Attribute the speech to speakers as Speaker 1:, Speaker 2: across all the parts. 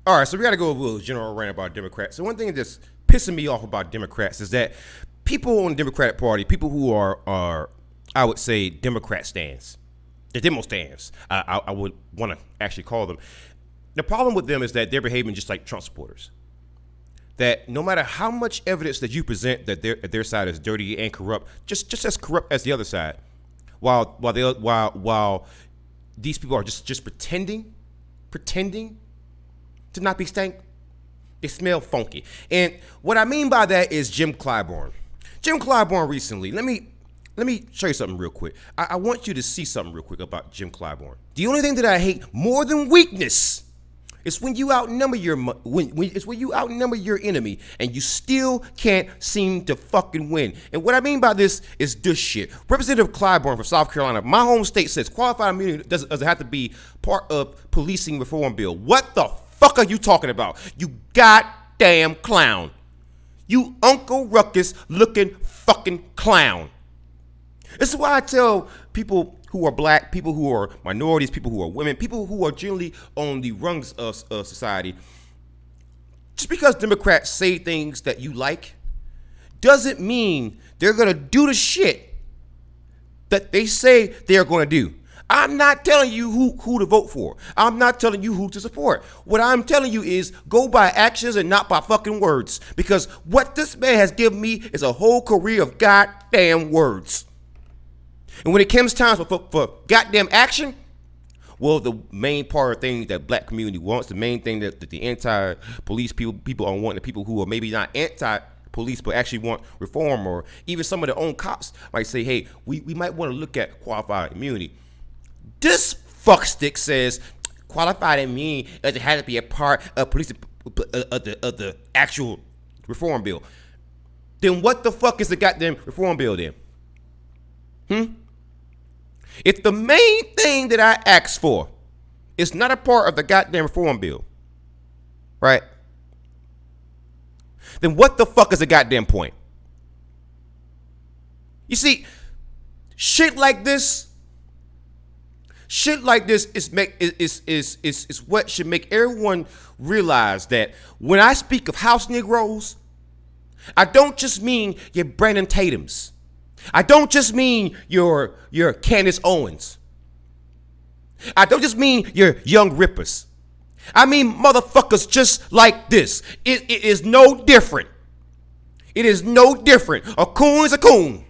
Speaker 1: All right, so we got to go a little general rant about Democrats. So one thing that's pissing me off about Democrats is that people on the Democratic Party, people who are I would say Democrat stands, the demo stands, I would want to actually call them. The problem with them is that they're behaving just like Trump supporters. That no matter how much evidence that you present that their side is dirty and corrupt, just as corrupt as the other side, while these people are just pretending to not be stank, they smell funky. And what I mean by that is Jim Clyburn. Jim Clyburn recently, let me show you something real quick. I want you to see something real quick about Jim Clyburn. The only thing that I hate more than weakness is when you outnumber you outnumber your enemy and you still can't seem to fucking win. And what I mean by this is this shit. Representative Clyburn from South Carolina, my home state, says qualified immunity doesn't have to be part of policing reform bill. What the fuck are you talking about? You goddamn clown. You Uncle Ruckus looking fucking clown. This is why I tell people who are black, people who are minorities, people who are women, people who are generally on the rungs of society, just because Democrats say things that you like doesn't mean they're going to do the shit that they say they're going to do. I'm not telling you who to vote for. I'm not telling you who to support. What I'm telling you is go by actions and not by fucking words. Because what this man has given me is a whole career of goddamn words. And when it comes time for goddamn action, well, the main part of things that black community wants, the main thing that the anti-police people are wanting, the people who are maybe not anti-police but actually want reform, or even some of their own cops might say, hey, we might want to look at qualified immunity. This fuckstick says qualified immunity doesn't have to be a part of police of the actual reform bill. Then what the fuck is the goddamn reform bill then? If the main thing that I asked for is not a part of the goddamn reform bill, right? Then what the fuck is the goddamn point? You see, shit like this is what should make everyone realize that when I speak of house Negroes, I don't just mean your Brandon Tatums. I don't just mean your Candace Owens. I don't just mean your Young Rippers. I mean motherfuckers just like this. It is no different. It is no different. A coon is a coon.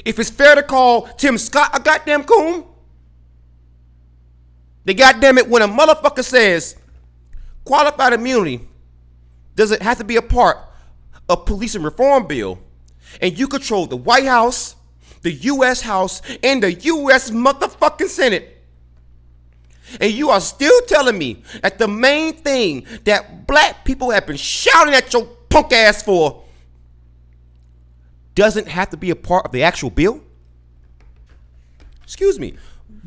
Speaker 1: If it's fair to call Tim Scott a goddamn coon, then goddamn it, when a motherfucker says qualified immunity doesn't have to be a part of policing reform bill, and you control the White House, the U.S. House, and the U.S. motherfucking Senate, and you are still telling me that the main thing that black people have been shouting at your punk ass for doesn't have to be a part of the actual bill? Excuse me.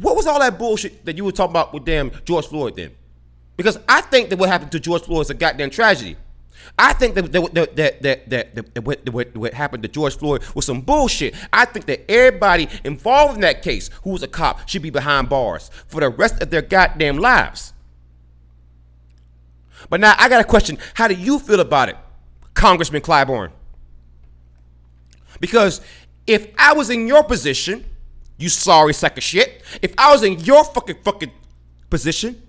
Speaker 1: What was all that bullshit that you were talking about with damn George Floyd then? Because I think that what happened to George Floyd is a goddamn tragedy. I think that what happened to George Floyd was some bullshit. I think that everybody involved in that case who was a cop should be behind bars for the rest of their goddamn lives. But now I got a question. How do you feel about it, Congressman Clyburn? Because if I was in your position, you sorry sack of shit, if I was in your fucking position,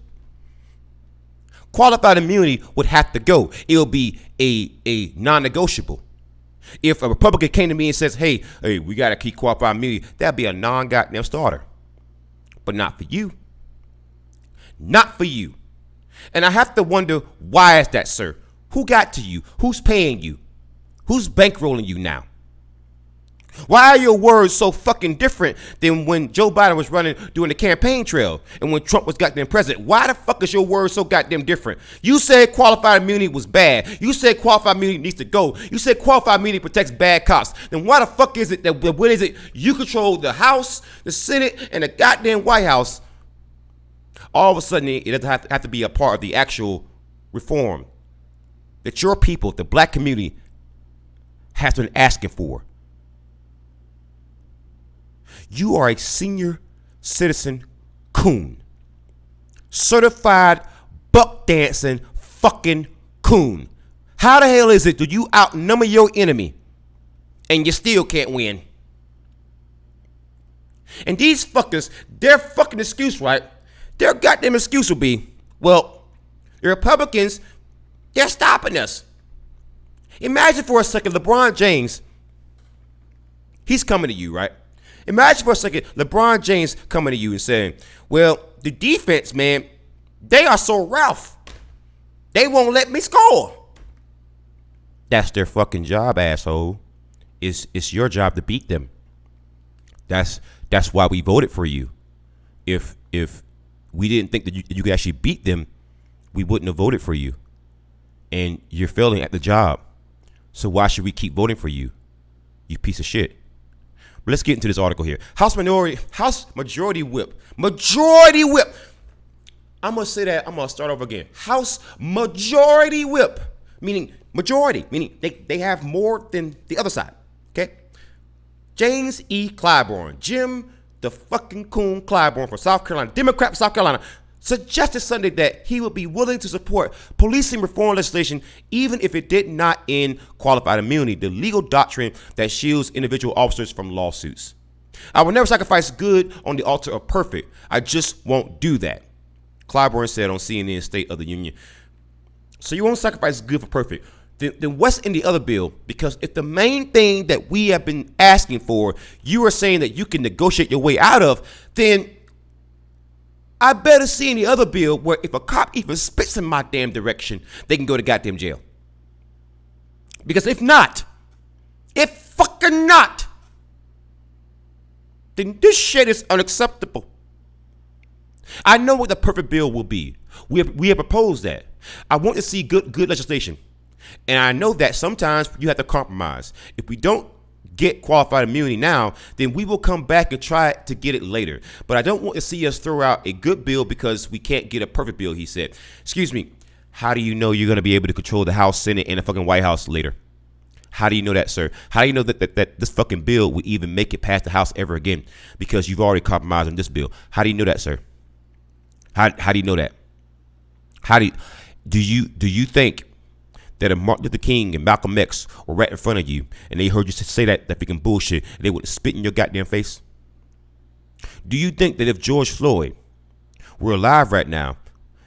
Speaker 1: qualified immunity would have to go. It'll be a non-negotiable. If a Republican came to me and says, hey, we got to keep qualified immunity, that'd be a non-goddamn starter. But not for you. Not for you. And I have to wonder, why is that, sir? Who got to you? Who's paying you? Who's bankrolling you now? Why are your words so fucking different than when Joe Biden was running during the campaign trail and when Trump was goddamn president? Why the fuck is your words so goddamn different? You said qualified immunity was bad. You said qualified immunity needs to go. You said qualified immunity protects bad cops. Then why the fuck is it that what is it? You control the House, the Senate, and the goddamn White House. All of a sudden, it doesn't have to be a part of the actual reform that your people, the black community, has been asking for. You are a senior citizen coon, certified buck dancing fucking coon. How the hell is it that you outnumber your enemy and you still can't win? And these fuckers, their fucking excuse, right? Their goddamn excuse will be, well, the Republicans, they're stopping us. Imagine for a second LeBron James, he's coming to you, right? Imagine for a second LeBron James coming to you and saying, well, the defense, man, they are so rough. They won't let me score. That's their fucking job, asshole. It's your job to beat them. That's why we voted for you. If we didn't think that you could actually beat them, we wouldn't have voted for you. And you're failing at the job. So why should we keep voting for you? You piece of shit. But let's get into this article here. House Majority Whip. Majority Whip. I'm going to say that. I'm going to start over again. House Majority Whip. Meaning majority. Meaning they have more than the other side. Okay? James E. Clyburn. Jim the fucking coon Clyburn from South Carolina. Democrat from South Carolina. Suggested Sunday that he would be willing to support policing reform legislation even if it did not end qualified immunity, the legal doctrine that shields individual officers from lawsuits. I will never sacrifice good on the altar of perfect. I just won't do that, Clyburn said on CNN State of the Union. So you won't sacrifice good for perfect. Then what's in the other bill? Because if the main thing that we have been asking for, you are saying that you can negotiate your way out of, then I better see in the other bill where if a cop even spits in my damn direction, they can go to goddamn jail. Because if fucking not, then this shit is unacceptable. I know what the perfect bill will be. We have proposed that. I want to see good legislation. And I know that sometimes you have to compromise. If we don't get qualified immunity now, then we will come back and try to get it later. But I don't want to see us throw out a good bill because we can't get a perfect bill, he said. Excuse me, how do you know you're going to be able to control the House, Senate, and the fucking White House later? How do you know that, sir? How do you know that this fucking bill will even make it past the House ever again? Because you've already compromised on this bill. How do you know that, sir? How do you know that? Do you think that if Martin Luther King and Malcolm X were right in front of you and they heard you say that freaking bullshit and they would spit in your goddamn face? Do you think that if George Floyd were alive right now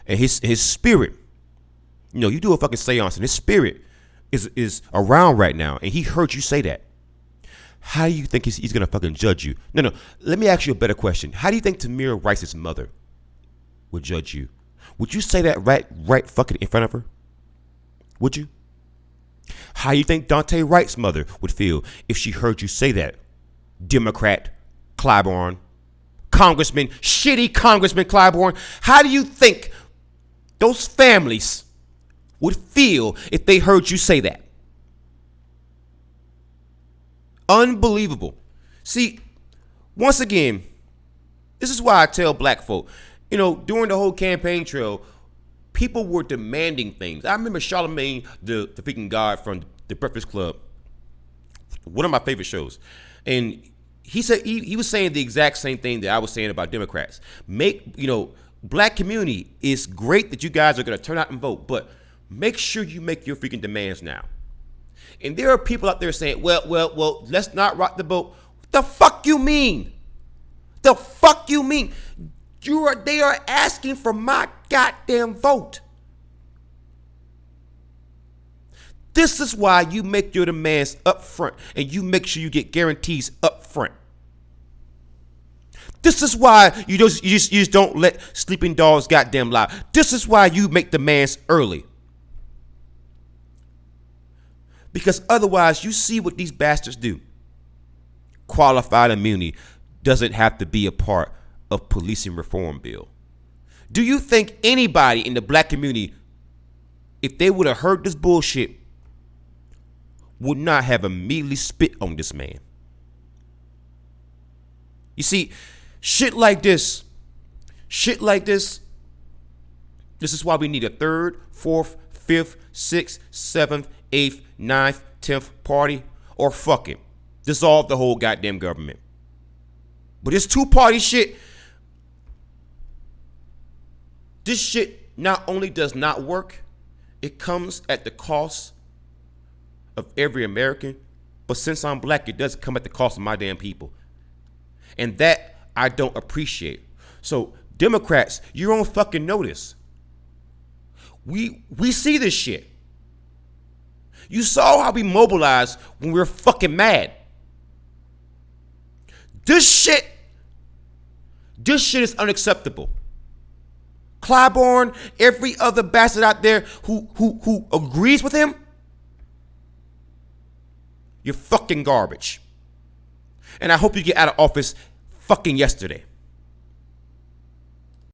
Speaker 1: and his spirit, you do a fucking seance and his spirit is around right now and he heard you say that, how do you think he's going to fucking judge you? No, let me ask you a better question. How do you think Tamir Rice's mother would judge you? Would you say that right fucking in front of her? Would you? How do you think Dante Wright's mother would feel if she heard you say that? Democrat Clyburn, shitty Congressman Clyburn. How do you think those families would feel if they heard you say that? Unbelievable. See, once again, this is why I tell black folk, during the whole campaign trail, people were demanding things. I remember Charlamagne, the freaking god from The Breakfast Club, one of my favorite shows. And he said he was saying the exact same thing that I was saying about Democrats. Black community, is great that you guys are going to turn out and vote, but make sure you make your freaking demands now. And there are people out there saying, well, let's not rock the boat. What the fuck you mean? The fuck you mean? They are asking for my goddamn vote. This is why you make your demands up front and you make sure you get guarantees up front. This is why you just don't let sleeping dogs goddamn lie. This is why you make demands early. Because otherwise, you see what these bastards do. Qualified immunity doesn't have to be a part of policing reform bill. Do you think anybody in the black community, if they would have heard this bullshit, would not have immediately spit on this man? You see, shit like this, this is why we need a third, fourth, fifth, sixth, seventh, eighth, ninth, 10th party, or fuck it, dissolve the whole goddamn government. But this two-party shit, this shit not only does not work, it comes at the cost of every American. But since I'm black, it does come at the cost of my damn people. And that I don't appreciate. So Democrats, you're on fucking notice. We see this shit. You saw how we mobilized when we were fucking mad. This shit is unacceptable. Clyburn, every other bastard out there who agrees with him, you're fucking garbage. And I hope you get out of office fucking yesterday.